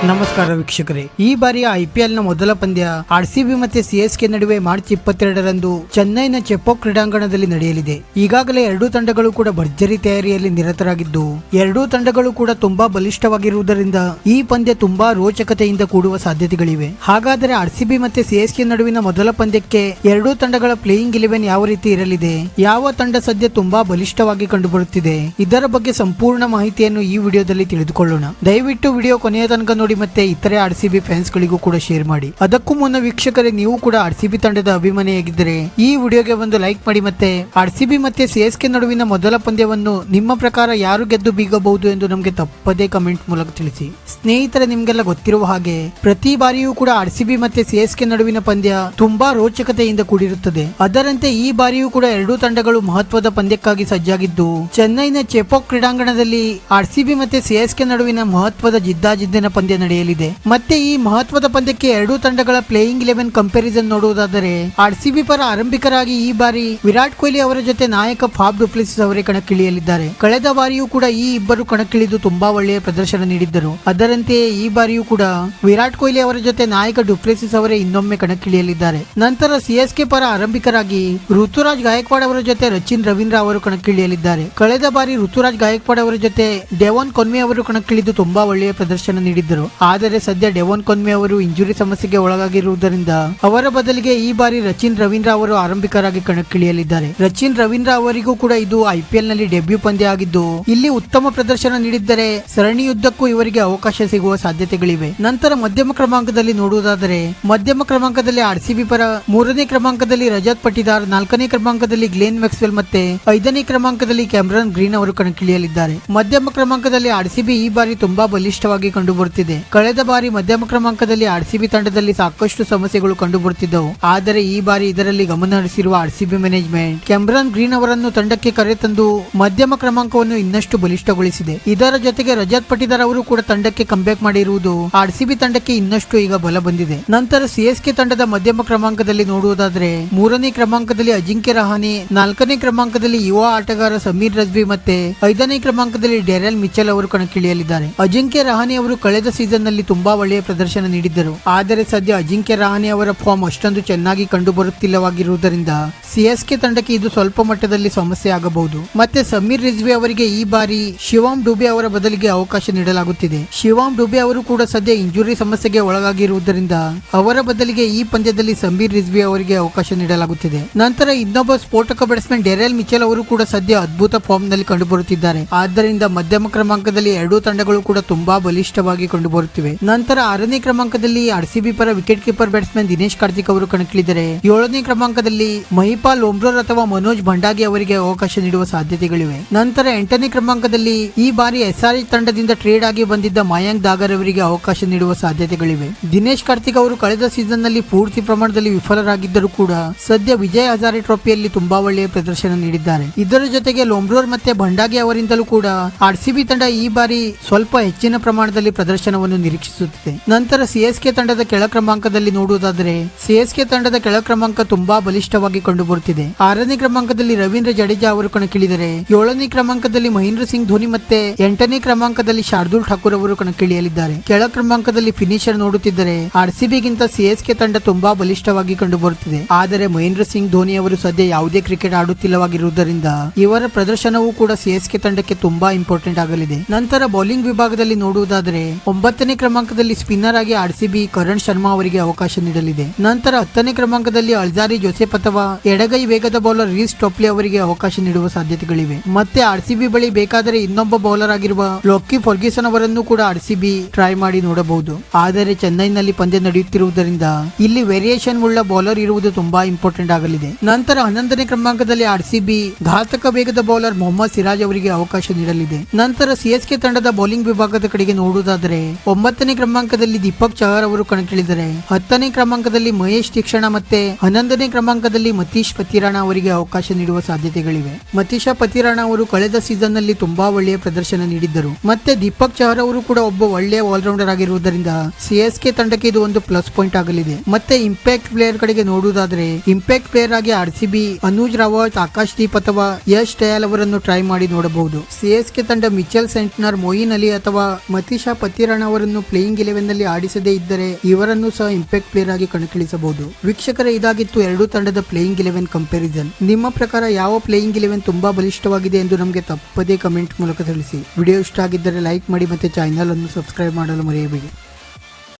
ನಮಸ್ಕಾರ ವೀಕ್ಷಕರೇ, ಈ ಬಾರಿಯ ಐಪಿಎಲ್ ನ ಮೊದಲ ಪಂದ್ಯ ಆರ್ಸಿಬಿ ಮತ್ತೆ ಸಿಎಸ್ಕೆ ನಡುವೆ ಮಾರ್ಚ್ 22ರಂದು ಚೆನ್ನೈನ ಚೆಪೋಕ್ ಕ್ರೀಡಾಂಗಣದಲ್ಲಿ ನಡೆಯಲಿದೆ. ಈಗಾಗಲೇ ಎರಡೂ ತಂಡಗಳು ಕೂಡ ಭರ್ಜರಿ ತಯಾರಿಯಲ್ಲಿ ನಿರತರಾಗಿದ್ದು, ಎರಡೂ ತಂಡಗಳು ಕೂಡ ತುಂಬಾ ಬಲಿಷ್ಠವಾಗಿರುವುದರಿಂದ ಈ ಪಂದ್ಯ ತುಂಬಾ ರೋಚಕತೆಯಿಂದ ಕೂಡುವ ಸಾಧ್ಯತೆಗಳಿವೆ. ಹಾಗಾದರೆ ಆರ್ಸಿಬಿ ಮತ್ತೆ ಸಿಎಸ್ಕೆ ನಡುವಿನ ಮೊದಲ ಪಂದ್ಯಕ್ಕೆ ಎರಡೂ ತಂಡಗಳ ಪ್ಲೇಯಿಂಗ್ 11 ಯಾವ ರೀತಿ ಇರಲಿದೆ, ಯಾವ ತಂಡ ಸದ್ಯ ತುಂಬಾ ಬಲಿಷ್ಠವಾಗಿ ಕಂಡುಬರುತ್ತಿದೆ, ಇದರ ಬಗ್ಗೆ ಸಂಪೂರ್ಣ ಮಾಹಿತಿಯನ್ನು ಈ ವಿಡಿಯೋದಲ್ಲಿ ತಿಳಿದುಕೊಳ್ಳೋಣ. ದಯವಿಟ್ಟು ವಿಡಿಯೋ ಕೊನೆಯ ತನಕ ನೋಡಿ ಮತ್ತೆ ಇತರೆ ಆರ್ಸಿಬಿ ಫ್ಯಾನ್ಸ್ ಗಳಿಗೂ ಕೂಡ ಶೇರ್ ಮಾಡಿ. ಅದಕ್ಕೂ ಮುನ್ನ ವೀಕ್ಷಕರೇ, ನೀವು ಕೂಡ ಆರ್ಸಿಬಿ ತಂಡದ ಅಭಿಮಾನಿಯಾಗಿದ್ದರೆ ಈ ವಿಡಿಯೋಗೆ ಒಂದು ಲೈಕ್ ಮಾಡಿ. ಮತ್ತೆ ಆರ್ಸಿಬಿ ಮತ್ತೆ ಸಿಎಸ್ಕೆ ನಡುವಿನ ಮೊದಲ ಪಂದ್ಯವನ್ನು ನಿಮ್ಮ ಪ್ರಕಾರ ಯಾರು ಗೆದ್ದು ಬೀಗಬಹುದು ಎಂದು ನಮಗೆ ತಪ್ಪದೇ ಕಮೆಂಟ್ ಮೂಲಕ ತಿಳಿಸಿ. ಸ್ನೇಹಿತರೆ, ನಿಮ್ಗೆಲ್ಲ ಗೊತ್ತಿರುವ ಹಾಗೆ ಪ್ರತಿ ಬಾರಿಯೂ ಕೂಡ ಆರ್ಸಿಬಿ ಮತ್ತೆ ಸಿಎಸ್ಕೆ ನಡುವಿನ ಪಂದ್ಯ ತುಂಬಾ ರೋಚಕತೆಯಿಂದ ಕೂಡಿರುತ್ತದೆ. ಅದರಂತೆ ಈ ಬಾರಿಯೂ ಕೂಡ ಎರಡೂ ತಂಡಗಳು ಮಹತ್ವದ ಪಂದ್ಯಕ್ಕಾಗಿ ಸಜ್ಜಾಗಿದ್ದು, ಚೆನ್ನೈನ ಚೆಪೋಕ್ ಕ್ರೀಡಾಂಗಣದಲ್ಲಿ ಆರ್ಸಿಬಿ ಮತ್ತೆ ಸಿಎಸ್ಕೆ ನಡುವಿನ ಮಹತ್ವದ ಜಿದ್ದಾಜಿದ್ದಿನ ಪಂದ್ಯ ನಡೆಯಲಿದೆ. ಮತ್ತೆ ಈ ಮಹತ್ವದ ಪಂದ್ಯಕ್ಕೆ ಎರಡೂ ತಂಡಗಳ ಪ್ಲೇಯಿಂಗ್ 11 ಕಂಪ್ಯಾರಿಸನ್ ನೋಡುವುದಾದರೆ, ಆರ್ಸಿಬಿ ಪರ ಆರಂಭಿಕರಾಗಿ ಈ ಬಾರಿ ವಿರಾಟ್ ಕೊಹ್ಲಿ ಅವರ ಜೊತೆ ನಾಯಕ ಫಾಫ್ ಡು ಪ್ಲೆಸಿಸ್ ಅವರೇ ಕಣಕ್ಕಿಳಿಯಲಿದ್ದಾರೆ. ಕಳೆದ ಬಾರಿಯೂ ಕೂಡ ಈ ಇಬ್ಬರು ಕಣಕ್ಕಿಳಿದು ತುಂಬಾ ಒಳ್ಳೆಯ ಪ್ರದರ್ಶನ ನೀಡಿದ್ದರು. ಅದರಂತೆಯೇ ಈ ಬಾರಿಯೂ ಕೂಡ ವಿರಾಟ್ ಕೊಹ್ಲಿ ಅವರ ಜೊತೆ ನಾಯಕ ಡು ಪ್ಲೆಸಿಸ್ ಅವರೇ ಇನ್ನೊಮ್ಮೆ ಕಣಕ್ಕಿಳಿಯಲಿದ್ದಾರೆ. ನಂತರ ಸಿಎಸ್ಕೆ ಪರ ಆರಂಭಿಕರಾಗಿ ಋತುರಾಜ್ ಗಾಯಕ್ವಾಡ್ ಅವರ ಜೊತೆ ರಚಿನ್ ರವೀಂದ್ರ ಅವರು ಕಣಕ್ಕಿಳಿಯಲಿದ್ದಾರೆ. ಕಳೆದ ಬಾರಿ ಋತುರಾಜ್ ಗಾಯಕ್ವಾಡ್ ಅವರ ಜೊತೆ ಡೆವಾನ್ ಕೊನ್ವೆ ಅವರು ಕಣಕ್ಕಿಳಿದು ತುಂಬಾ ಒಳ್ಳೆಯ ಪ್ರದರ್ಶನ ನೀಡಿದ್ದರು. ಆದರೆ ಸದ್ಯ ಡೆವಾನ್ ಕೊನ್ವೆ ಅವರು ಇಂಜುರಿ ಸಮಸ್ಯೆಗೆ ಒಳಗಾಗಿರುವುದರಿಂದ ಅವರ ಬದಲಿಗೆ ಈ ಬಾರಿ ರಚಿನ್ ರವೀಂದ್ರ ಅವರು ಆರಂಭಿಕರಾಗಿ ಕಣಕ್ಕಿಳಿಯಲಿದ್ದಾರೆ. ರಚಿನ್ ರವೀಂದ್ರ ಅವರಿಗೂ ಕೂಡ ಇದು ಐಪಿಎಲ್ ನಲ್ಲಿ ಡೆಬ್ಯೂ ಪಂದ್ಯ ಆಗಿದ್ದು, ಇಲ್ಲಿ ಉತ್ತಮ ಪ್ರದರ್ಶನ ನೀಡಿದ್ದರೆ ಸರಣಿಯುದ್ದಕ್ಕೂ ಇವರಿಗೆ ಅವಕಾಶ ಸಿಗುವ ಸಾಧ್ಯತೆಗಳಿವೆ. ನಂತರ ಮಧ್ಯಮ ಕ್ರಮಾಂಕದಲ್ಲಿ ನೋಡುವುದಾದರೆ, ಮಧ್ಯಮ ಕ್ರಮಾಂಕದಲ್ಲಿ ಆರ್ಸಿಬಿ ಪರ 3ನೇ ಕ್ರಮಾಂಕದಲ್ಲಿ ರಜತ್ ಪಟಿದಾರ್, 4ನೇ ಕ್ರಮಾಂಕದಲ್ಲಿ ಗ್ಲೇನ್ ಮ್ಯಾಕ್ಸ್ವೆಲ್ ಮತ್ತೆ 5ನೇ ಕ್ರಮಾಂಕದಲ್ಲಿ ಕ್ಯಾಮರನ್ ಗ್ರೀನ್ ಅವರು ಕಣಕ್ಕಿಳಿಯಲಿದ್ದಾರೆ. ಮಧ್ಯಮ ಕ್ರಮಾಂಕದಲ್ಲಿ ಆರ್ಸಿಬಿ ಈ ಬಾರಿ ತುಂಬಾ ಬಲಿಷ್ಠವಾಗಿ ಕಂಡುಬರುತ್ತಿದೆ. ಕಳೆದ ಬಾರಿ ಮಧ್ಯಮ ಕ್ರಮಾಂಕದಲ್ಲಿ ಆರ್ಸಿಬಿ ತಂಡದಲ್ಲಿ ಸಾಕಷ್ಟು ಸಮಸ್ಯೆಗಳು ಕಂಡುಬರುತ್ತಿದ್ದವು. ಆದರೆ ಈ ಬಾರಿ ಇದರಲ್ಲಿ ಗಮನ ಹರಿಸಿರುವ ಆರ್ಸಿಬಿ ಮ್ಯಾನೇಜ್ಮೆಂಟ್ ಕ್ಯಾಮರನ್ ಗ್ರೀನ್ ಅವರನ್ನು ತಂಡಕ್ಕೆ ಕರೆತಂದು ಮಧ್ಯಮ ಕ್ರಮಾಂಕವನ್ನು ಇನ್ನಷ್ಟು ಬಲಿಷ್ಠಗೊಳಿಸಿದೆ. ಇದರ ಜೊತೆಗೆ ರಜತ್ ಪಟಿದಾರ್ ಅವರು ಕೂಡ ತಂಡಕ್ಕೆ ಕಂಬ್ಯಾಕ್ ಮಾಡಿರುವುದು ಆರ್ಸಿಬಿ ತಂಡಕ್ಕೆ ಇನ್ನಷ್ಟು ಈಗ ಬಲ ಬಂದಿದೆ. ನಂತರ ಸಿಎಸ್ಕೆ ತಂಡದ ಮಧ್ಯಮ ಕ್ರಮಾಂಕದಲ್ಲಿ ನೋಡುವುದಾದರೆ, 3ನೇ ಕ್ರಮಾಂಕದಲ್ಲಿ ಅಜಿಂಕ್ಯ ರಹಾನೆ, 4ನೇ ಕ್ರಮಾಂಕದಲ್ಲಿ ಯುವ ಆಟಗಾರ ಸಮೀರ್ ರಜ್ಬಿ ಮತ್ತೆ 5ನೇ ಕ್ರಮಾಂಕದಲ್ಲಿ ಡೆರೆಲ್ ಮಿಚೆಲ್ ಅವರು ಕಣಕ್ಕಿಳಿಯಲಿದ್ದಾರೆ. ಅಜಿಂಕ್ಯ ರಹಾನೆ ಅವರು ಕಳೆದ ಸೀಸನ್ ನಲ್ಲಿ ತುಂಬಾ ಒಳ್ಳೆಯ ಪ್ರದರ್ಶನ ನೀಡಿದ್ದರು. ಆದರೆ ಸದ್ಯ ಅಜಿಂಕ್ಯ ರಹಾನೆ ಅವರ ಫಾರ್ಮ್ ಅಷ್ಟೊಂದು ಚೆನ್ನಾಗಿ ಕಂಡು ಬರುತ್ತಿಲ್ಲವಾಗಿರುವುದರಿಂದ ಸಿಎಸ್ಕೆ ತಂಡಕ್ಕೆ ಇದು ಸ್ವಲ್ಪ ಮಟ್ಟದಲ್ಲಿ ಸಮಸ್ಯೆ ಆಗಬಹುದು. ಮತ್ತೆ ಸಮೀರ್ ರಿಜ್ವಿ ಅವರಿಗೆ ಈ ಬಾರಿ ಶಿವಾಮ್ ಡುಬೆ ಅವರ ಬದಲಿಗೆ ಅವಕಾಶ ನೀಡಲಾಗುತ್ತಿದೆ. ಶಿವಾಮ್ ಡುಬೆ ಅವರು ಕೂಡ ಸದ್ಯ ಇಂಜುರಿ ಸಮಸ್ಯೆಗೆ ಒಳಗಾಗಿರುವುದರಿಂದ ಅವರ ಬದಲಿಗೆ ಈ ಪಂದ್ಯದಲ್ಲಿ ಸಮೀರ್ ರಿಜ್ವಿ ಅವರಿಗೆ ಅವಕಾಶ ನೀಡಲಾಗುತ್ತಿದೆ. ನಂತರ ಇನ್ನೊಬ್ಬ ಸ್ಫೋಟಕ ಬ್ಯಾಟ್ಸ್ಮನ್ ಡೆರೆಲ್ ಮಿಚೆಲ್ ಅವರು ಕೂಡ ಸದ್ಯ ಅದ್ಭುತ ಫಾರ್ಮ್ ನಲ್ಲಿ ಕಂಡುಬರುತ್ತಿದ್ದಾರೆ. ಆದ್ದರಿಂದ ಮಧ್ಯಮ ಕ್ರಮಾಂಕದಲ್ಲಿ ಎರಡೂ ತಂಡಗಳು ಕೂಡ ತುಂಬಾ ಬಲಿಷ್ಠವಾಗಿ ಕಂಡುಬರುತ್ತಿವೆ. ನಂತರ 6ನೇ ಕ್ರಮಾಂಕದಲ್ಲಿ ಆರ್ಸಿಬಿ ಪರ wicket keeper batsman Dinesh Karthik ಅವರು ಕಣಕ್ಕಿಳಿದರೆ, 7ನೇ ಕ್ರಮಾಂಕದಲ್ಲಿ ಮಹಿಪಾಲ್ ಲೋಮ್ರೋರ್ ಅಥವಾ ಮನೋಜ್ ಭಂಡಾಗಿ ಅವರಿಗೆ ಅವಕಾಶ ನೀಡುವ ಸಾಧ್ಯತೆಗಳಿವೆ. ನಂತರ 8ನೇ ಕ್ರಮಾಂಕದಲ್ಲಿ ಈ ಬಾರಿ ಎಸ್ಆರ್ಎಚ್ ತಂಡದಿಂದ ಟ್ರೇಡ್ ಆಗಿ ಬಂದಿದ್ದ ಮಯಾಂಕ್ ದಾಗರ್ ಅವರಿಗೆ ಅವಕಾಶ ನೀಡುವ ಸಾಧ್ಯತೆಗಳಿವೆ. ದಿನೇಶ್ ಕಾರ್ತಿಕ್ ಅವರು ಕಳೆದ ಸೀಸನ್ ನಲ್ಲಿ ಪೂರ್ತಿ ಪ್ರಮಾಣದಲ್ಲಿ ವಿಫಲರಾಗಿದ್ದರೂ ಕೂಡ ಸದ್ಯ ವಿಜಯ್ ಹಜಾರೆ ಟ್ರೋಫಿಯಲ್ಲಿ ತುಂಬಾ ಒಳ್ಳೆಯ ಪ್ರದರ್ಶನ ನೀಡಿದ್ದಾರೆ. ಇದರ ಜೊತೆಗೆ ಲೋಮ್ರೋರ್ ಮತ್ತೆ ಭಂಡಾಗಿ ಅವರಿಂದಲೂ ಕೂಡ ಆರ್ಸಿಬಿ ತಂಡ ಈ ಬಾರಿ ಸ್ವಲ್ಪ ಹೆಚ್ಚಿನ ಪ್ರಮಾಣದಲ್ಲಿ ಪ್ರದರ್ಶನವನ್ನು ನಿರೀಕ್ಷಿಸುತ್ತಿದೆ. ನಂತರ ಸಿಎಸ್ಕೆ ತಂಡದ ಕೆಳ ಕ್ರಮಾಂಕದಲ್ಲಿ ನೋಡುವುದಾದರೆ, ಸಿಎಸ್ಕೆ ತಂಡದ ಕೆಳ ಕ್ರಮಾಂಕ ತುಂಬಾ ಬಲಿಷ್ಠವಾಗಿ ಕಂಡುಬರುತ್ತಿದೆ. 6ನೇ ಕ್ರಮಾಂಕದಲ್ಲಿ ರವೀಂದ್ರ ಜಡೇಜಾ ಅವರು ಕಣಕ್ಕಿಳಿದರೆ, 7ನೇ ಕ್ರಮಾಂಕದಲ್ಲಿ ಮಹೇಂದ್ರ ಸಿಂಗ್ ಧೋನಿ ಮತ್ತೆ 8ನೇ ಕ್ರಮಾಂಕದಲ್ಲಿ ಶಾರ್ದೂಲ್ ಠಾಕೂರ್ ಅವರು ಕಣಕ್ಕಿಳಿಯಲಿದ್ದಾರೆ. ಕೆಳ ಕ್ರಮಾಂಕದಲ್ಲಿ ಫಿನಿಶರ್ ನೋಡುತ್ತಿದ್ದರೆ ಆರ್ಸಿಬಿಗಿಂತ ಸಿಎಸ್ಕೆ ತಂಡ ತುಂಬಾ ಬಲಿಷ್ಠವಾಗಿ ಕಂಡುಬರುತ್ತಿದೆ. ಆದರೆ ಮಹೇಂದ್ರ ಸಿಂಗ್ ಧೋನಿ ಅವರು ಸದ್ಯ ಯಾವುದೇ ಕ್ರಿಕೆಟ್ ಆಡುತ್ತಿಲ್ಲವಾಗಿರುವುದರಿಂದ ಇವರ ಪ್ರದರ್ಶನವೂ ಕೂಡ ಸಿಎಸ್ಕೆ ತಂಡಕ್ಕೆ ತುಂಬಾ ಇಂಪಾರ್ಟೆಂಟ್ ಆಗಲಿದೆ. ನಂತರ ಬೌಲಿಂಗ್ ವಿಭಾಗದಲ್ಲಿ ನೋಡುವುದಾದರೆ, 9ನೇ ಕ್ರಮಾಂಕದಲ್ಲಿ ಸ್ಪಿನ್ನರ್ ಆಗಿ ಆರ್ಸಿಬಿ ಕರಣ್ ಶರ್ಮಾ ಅವರಿಗೆ ಅವಕಾಶ ನೀಡಲಿದೆ. ನಂತರ 10ನೇ ಕ್ರಮಾಂಕದಲ್ಲಿ ಅಲ್ಜಾರಿ ಜೋಸೆಫ್ ಅಥವಾ ಎಡಗೈ ವೇಗದ ಬೌಲರ್ ರೀಸ್ ಟೋಪ್ಲಿ ಅವರಿಗೆ ಅವಕಾಶ ನೀಡುವ ಸಾಧ್ಯತೆಗಳಿವೆ. ಮತ್ತೆ ಆರ್ಸಿಬಿ ಬಳಿ ಬೇಕಾದರೆ ಇನ್ನೊಬ್ಬ ಬೌಲರ್ ಆಗಿರುವ ಲೋಕಿ ಫರ್ಗ್ಯೂಸನ್ ಅವರನ್ನು ಕೂಡ ಆರ್ಸಿಬಿ ಟ್ರೈ ಮಾಡಿ ನೋಡಬಹುದು. ಆದರೆ ಚೆನ್ನೈನಲ್ಲಿ ಪಂದ್ಯ ನಡೆಯುತ್ತಿರುವುದರಿಂದ ಇಲ್ಲಿ ವೇರಿಯೇಷನ್ ಉಳ್ಳ ಬೌಲರ್ ಇರುವುದು ತುಂಬಾ ಇಂಪಾರ್ಟೆಂಟ್ ಆಗಲಿದೆ. ನಂತರ 11ನೇ ಕ್ರಮಾಂಕದಲ್ಲಿ ಆರ್ಸಿಬಿ ಘಾತಕ ವೇಗದ ಬೌಲರ್ ಮೊಹಮ್ಮದ್ ಸಿರಾಜ್ ಅವರಿಗೆ ಅವಕಾಶ ನೀಡಲಿದೆ. ನಂತರ ಸಿಎಸ್ಕೆ ತಂಡದ ಬೌಲಿಂಗ್ ವಿಭಾಗದ ಕಡೆಗೆ ನೋಡುವುದಾದರೆ, 9ನೇ ಕ್ರಮಾಂಕದಲ್ಲಿ ದೀಪಕ್ ಚಹರ್ ಅವರು ಕಣಕ್ಕಿಳಿದರೆ, 10ನೇ ಕ್ರಮಾಂಕದಲ್ಲಿ ಮಹೇಶ್ ತೀಕ್ಷಣ ಮತ್ತೆ 11ನೇ ಕ್ರಮಾಂಕದಲ್ಲಿ ಮತೀಶ್ ಪತಿರಾಣ ಅವರಿಗೆ ಅವಕಾಶ ನೀಡುವ ಸಾಧ್ಯತೆಗಳಿವೆ. ಮತೀಶ ಪತಿರಾಣ ಅವರು ಕಳೆದ ಸೀಸನ್ ನಲ್ಲಿ ತುಂಬಾ ಒಳ್ಳೆಯ ಪ್ರದರ್ಶನ ನೀಡಿದ್ದರು. ಮತ್ತೆ ದೀಪಕ್ ಚಹರ್ ಅವರು ಕೂಡ ಒಬ್ಬ ಒಳ್ಳೆಯ ಆಲ್ರೌಂಡರ್ ಆಗಿರುವುದರಿಂದ ಸಿಎಸ್ಕೆ ತಂಡಕ್ಕೆ ಇದು ಒಂದು ಪ್ಲಸ್ ಪಾಯಿಂಟ್ ಆಗಲಿದೆ. ಮತ್ತೆ ಇಂಪ್ಯಾಕ್ಟ್ ಪ್ಲೇಯರ್ ಕಡೆಗೆ ನೋಡುವುದಾದರೆ, ಇಂಪ್ಯಾಕ್ಟ್ ಪ್ಲೇಯರ್ ಆಗಿ ಆರ್ಸಿಬಿ ಅನುಜ್ ರಾವತ್, ಆಕಾಶ್ ದೀಪ್ ಅಥವಾ ಯಶ್ ಟಯಾಲ್ ಅವರನ್ನು ಟ್ರೈ ಮಾಡಿ ನೋಡಬಹುದು. ಸಿಎಸ್ಕೆ ತಂಡ ಮಿಚೆಲ್ ಸೆಂಟ್ನರ್, ಮೊಯಿನ್ ಅಲಿ ಅಥವಾ ಮತೀಶಾ ಪತಿರಾಣ ಅವರನ್ನು ಪ್ಲೇಯಿಂಗ್ 11 ನಲ್ಲಿ ಆಡಿಸದೇ ಇದ್ದರೆ ಇವರನ್ನು ಸಹ ಇಂಪ್ಯಾಕ್ಟ್ ಪ್ಲೇಯರ್ ಆಗಿ ಕಣಕ್ಕಿಳಿಸಬಹುದು. ವೀಕ್ಷಕರೇ, ಇದಾಗಿತ್ತು ಎರಡೂ ತಂಡದ ಪ್ಲೇಯಿಂಗ್ 11 ಕಂಪ್ಯಾರಿಸನ್. ನಿಮ್ಮ ಪ್ರಕಾರ ಯಾವ ಪ್ಲೇಯಿಂಗ್ 11 ತುಂಬಾ ಬಲಿಷ್ಠವಾಗಿದೆ ಎಂದು ನಮಗೆ ತಪ್ಪದೇ ಕಮೆಂಟ್ ಮೂಲಕ ತಿಳಿಸಿ. ವಿಡಿಯೋ ಇಷ್ಟ ಆಗಿದ್ದರೆ ಲೈಕ್ ಮಾಡಿ ಮತ್ತೆ ಚಾನೆಲ್ ಅನ್ನು ಸಬ್ಸ್ಕ್ರೈಬ್ ಮಾಡಲು ಮರೆಯಬೇಡಿ.